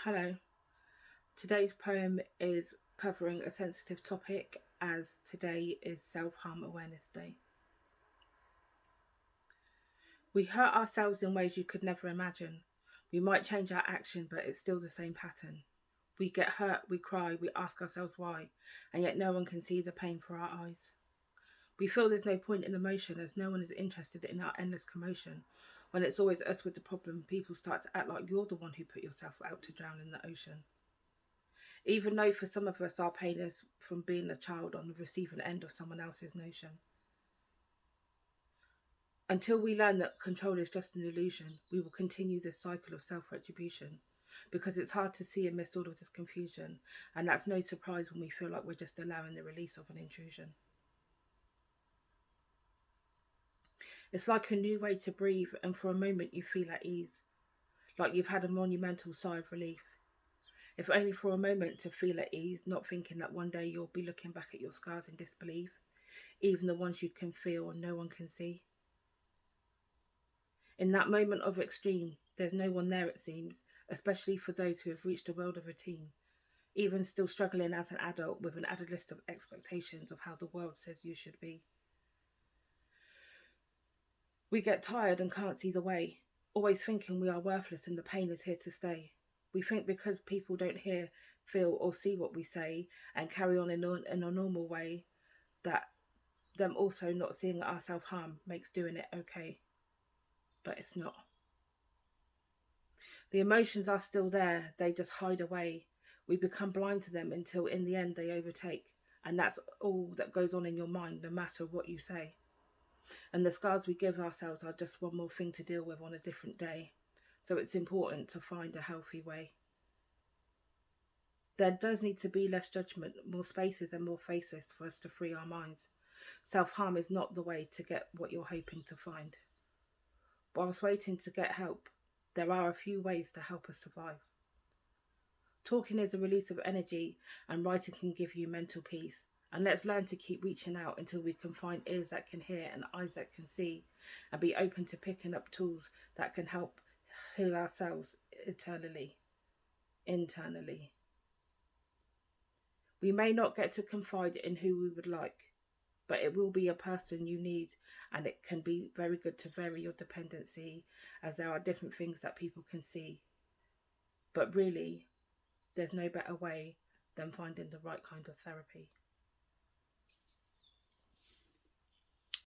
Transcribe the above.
Hello. Today's poem is covering a sensitive topic as today is Self-Harm Awareness Day. We hurt ourselves in ways you could never imagine. We might change our action, but it's still the same pattern. We get hurt, we cry, we ask ourselves why, and yet no one can see the pain for our eyes. We feel there's no point in emotion as no one is interested in our endless commotion. When it's always us with the problem, people start to act like you're the one who put yourself out to drown in the ocean. Even though for some of us our pain is from being a child on the receiving end of someone else's notion. Until we learn that control is just an illusion, we will continue this cycle of self-retribution because it's hard to see amidst all of this confusion, and that's no surprise when we feel like we're just allowing the release of an intrusion. It's like a new way to breathe, and for a moment you feel at ease, like you've had a monumental sigh of relief. If only for a moment to feel at ease, not thinking that one day you'll be looking back at your scars in disbelief, even the ones you can feel and no one can see. In that moment of extreme, there's no one there it seems, especially for those who have reached a world of routine, even still struggling as an adult with an added list of expectations of how the world says you should be. We get tired and can't see the way, always thinking we are worthless and the pain is here to stay. We think because people don't hear, feel or see what we say and carry on in a normal way, that them also not seeing our self-harm makes doing it okay. But it's not. The emotions are still there, they just hide away. We become blind to them until in the end they overtake. And that's all that goes on in your mind, no matter what you say. And the scars we give ourselves are just one more thing to deal with on a different day. So it's important to find a healthy way. There does need to be less judgment, more spaces and more faces for us to free our minds. Self-harm is not the way to get what you're hoping to find. Whilst waiting to get help, there are a few ways to help us survive. Talking is a release of energy, and writing can give you mental peace. And let's learn to keep reaching out until we can find ears that can hear and eyes that can see, and be open to picking up tools that can help heal ourselves internally. We may not get to confide in who we would like, but it will be a person you need, and it can be very good to vary your dependency, as there are different things that people can see. But really, there's no better way than finding the right kind of therapy.